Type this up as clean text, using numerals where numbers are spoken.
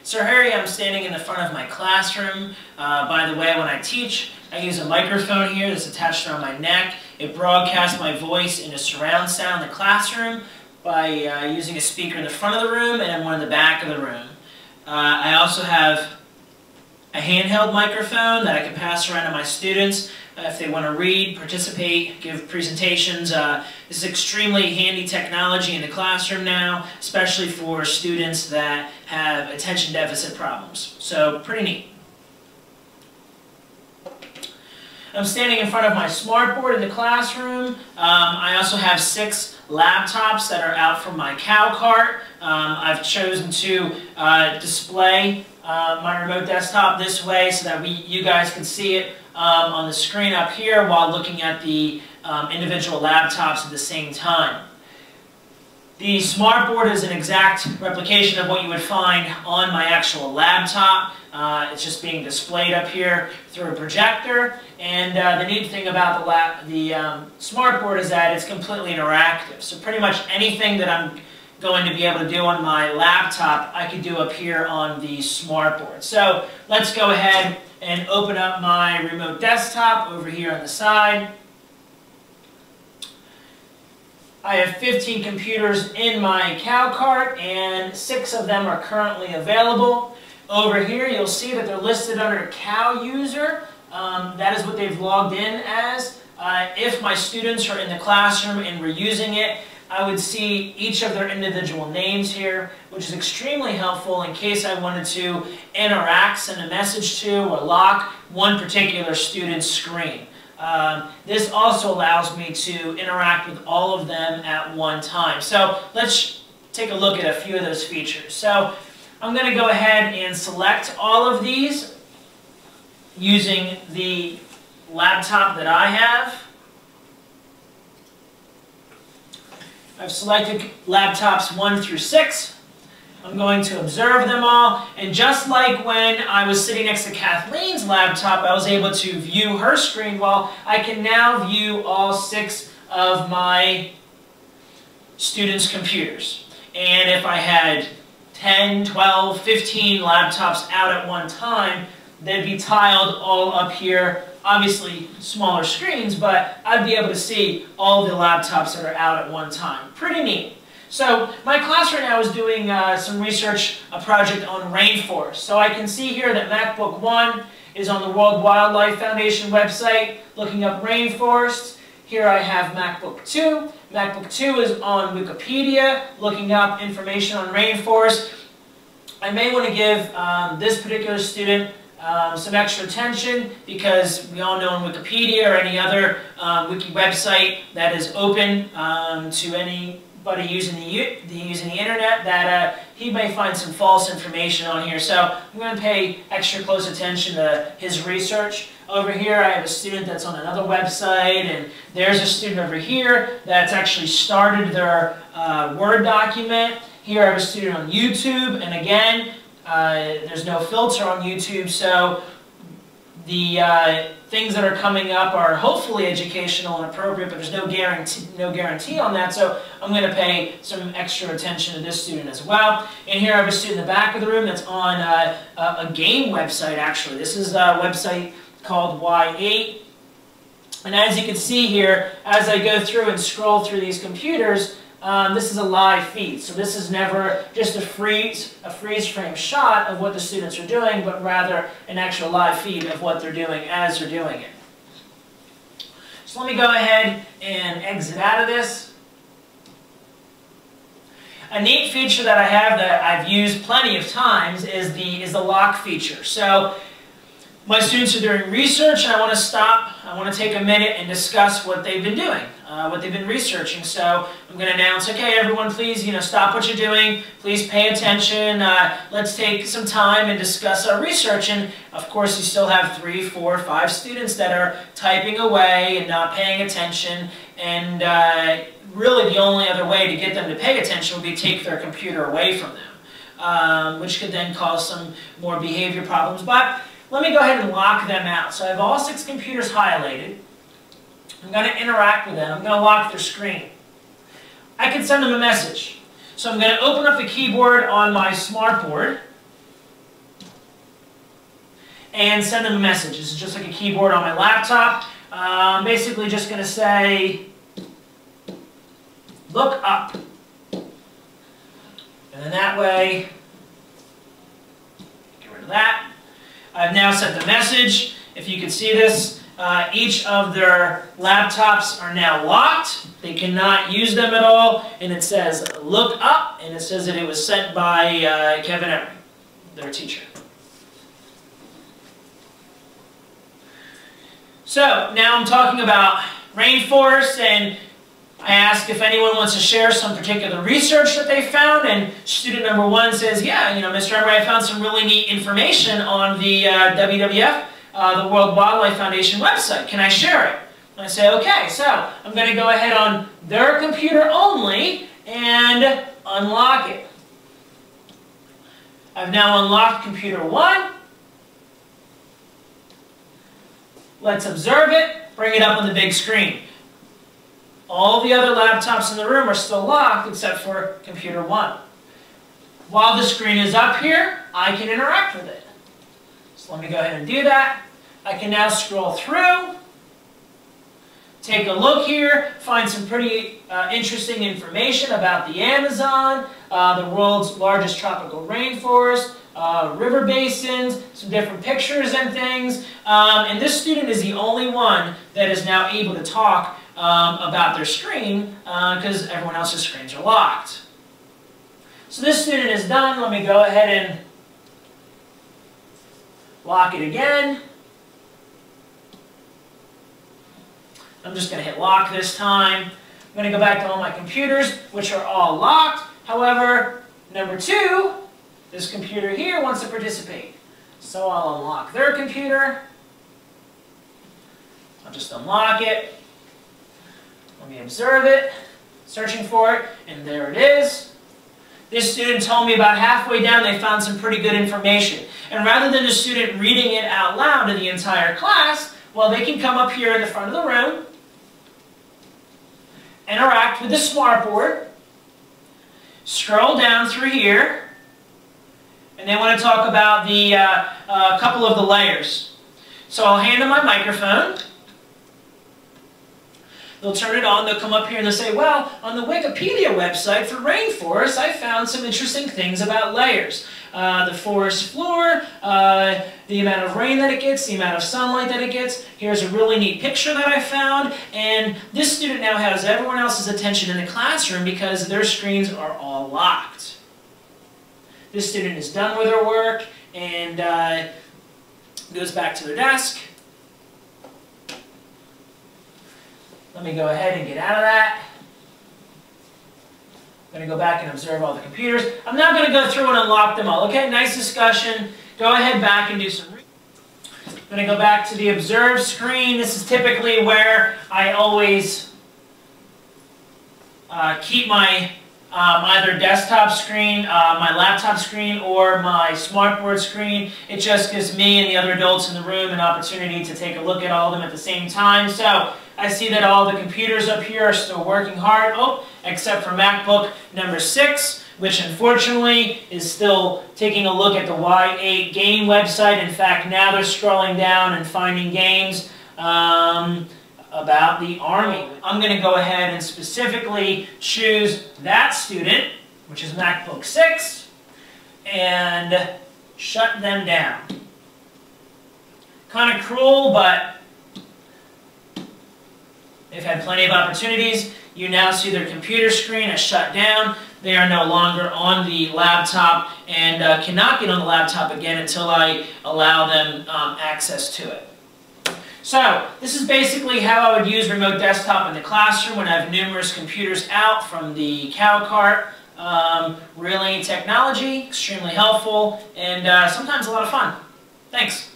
So here I'm standing in the front of my classroom. By the way, when I teach, I use a microphone here that's attached around my neck. It broadcasts my voice into surround sound in the classroom by using a speaker in the front of the room and one in the back of the room. I also have a handheld microphone that I can pass around to my students if they want to read, participate, give presentations. This is extremely handy technology in the classroom now, especially for students that have attention deficit problems. So pretty neat. I'm standing in front of my smartboard in the classroom. I also have 6 laptops that are out from my cow cart. I've chosen to display my remote desktop this way so that you guys can see it on the screen up here while looking at the individual laptops at the same time. The smartboard is an exact replication of what you would find on my actual laptop. It's just being displayed up here through a projector. And the neat thing about the smartboard is that it's completely interactive. So pretty much anything that I'm going to be able to do on my laptop, I could do up here on the smartboard. So let's go ahead and open up my remote desktop over here on the side. I have 15 computers in my cow cart, and 6 of them are currently available. Over here, you'll see that they're listed under cow user. That is what they've logged in as. If my students are in the classroom and we're using it, I would see each of their individual names here, which is extremely helpful in case I wanted to interact, send a message to, or lock one particular student's screen. This also allows me to interact with all of them at one time. So let's take a look at a few of those features. So I'm going to go ahead and select all of these using the laptop that I have. I've selected laptops 1 through 6. I'm going to observe them all, and just like when I was sitting next to Kathleen's laptop, I was able to view her screen. Well, I can now view all 6 of my students' computers. And if I had 10, 12, 15 laptops out at one time, they'd be tiled all up here. Obviously smaller screens, but I'd be able to see all the laptops that are out at one time. Pretty neat. So my class right now is doing some research, a project on rainforests. So I can see here that MacBook 1 is on the World Wildlife Foundation website looking up rainforests. Here I have MacBook 2. MacBook 2 is on Wikipedia looking up information on rainforests. I may want to give this particular student some extra attention because we all know on Wikipedia or any other wiki website that is open to anybody using the internet that he may find some false information on here. So I'm going to pay extra close attention to his research. Over here I have a student that's on another website, and there's a student over here that's actually started their Word document. Here I have a student on YouTube, and again, there's no filter on YouTube, so the things that are coming up are hopefully educational and appropriate, but there's no guarantee on that, so I'm going to pay some extra attention to this student as well. And here I have a student in the back of the room that's on a game website, actually. This is a website called Y8. And as you can see here, as I go through and scroll through these computers, this is a live feed, so this is never just a freeze frame shot of what the students are doing, but rather an actual live feed of what they're doing as they're doing it. So let me go ahead and exit out of this. A neat feature that I have that I've used plenty of times is the lock feature. So my students are doing research, and I want to stop. I want to take a minute and discuss what they've been doing, what they've been researching. So I'm going to announce, okay, everyone, please, stop what you're doing. Please pay attention. Let's take some time and discuss our research. And of course, you still have 3, 4, 5 students that are typing away and not paying attention. And really, the only other way to get them to pay attention would be to take their computer away from them, which could then cause some more behavior problems. But let me go ahead and lock them out. So I have all 6 computers highlighted. I'm going to interact with them. I'm going to lock their screen. I can send them a message. So I'm going to open up the keyboard on my smartboard. and send them a message. This is just like a keyboard on my laptop. I'm basically just going to say, look up. And then that way, get rid of that. I've now sent the message. If you can see this, each of their laptops are now locked. They cannot use them at all. And it says, look up. And it says that it was sent by Kevin Emery, their teacher. So now I'm talking about rainforests, and I ask if anyone wants to share some particular research that they found, and student number 1 says, yeah, Mr. Emery, I found some really neat information on the WWF, the World Wildlife Foundation website. Can I share it? And I say, okay, so I'm going to go ahead on their computer only and unlock it. I've now unlocked computer 1. Let's observe it, bring it up on the big screen. All the other laptops in the room are still locked except for computer 1. While the screen is up here, I can interact with it. So let me go ahead and do that. I can now scroll through, take a look here, find some pretty interesting information about the Amazon, the world's largest tropical rainforest, river basins, some different pictures and things. And this student is the only one that is now able to talk about their screen because everyone else's screens are locked. So this student is done. Let me go ahead and lock it again. I'm just going to hit lock this time. I'm going to go back to all my computers, which are all locked. However, number 2, this computer here wants to participate. So I'll unlock their computer. I'll just unlock it. Let me observe it. Searching for it, and there it is. This student told me about halfway down they found some pretty good information. And rather than the student reading it out loud to the entire class, well, they can come up here in the front of the room, interact with the smartboard, scroll down through here, and they want to talk about the couple of the layers. So I'll hand them my microphone. They'll turn it on, they'll come up here and they'll say, well, on the Wikipedia website for rainforests, I found some interesting things about layers. The forest floor, the amount of rain that it gets, the amount of sunlight that it gets. Here's a really neat picture that I found. And this student now has everyone else's attention in the classroom because their screens are all locked. This student is done with their work and goes back to their desk. Let me go ahead and get out of that. I'm going to go back and observe all the computers. I'm now going to go through and unlock them all. Okay, nice discussion. Go ahead back and do some research. I'm going to go back to the observe screen. This is typically where I always keep my either desktop screen, my laptop screen, or my smartboard screen. It just gives me and the other adults in the room an opportunity to take a look at all of them at the same time. So I see that all the computers up here are still working hard, except for MacBook number 6, which unfortunately is still taking a look at the Y8 game website. In fact, now they're scrolling down and finding games about the Army. I'm going to go ahead and specifically choose that student, which is MacBook 6, and shut them down. Kind of cruel, but they've had plenty of opportunities. You now see their computer screen is shut down. They are no longer on the laptop and cannot get on the laptop again until I allow them access to it. So this is basically how I would use remote desktop in the classroom when I have numerous computers out from the cow cart. Really technology, extremely helpful, and sometimes a lot of fun. Thanks.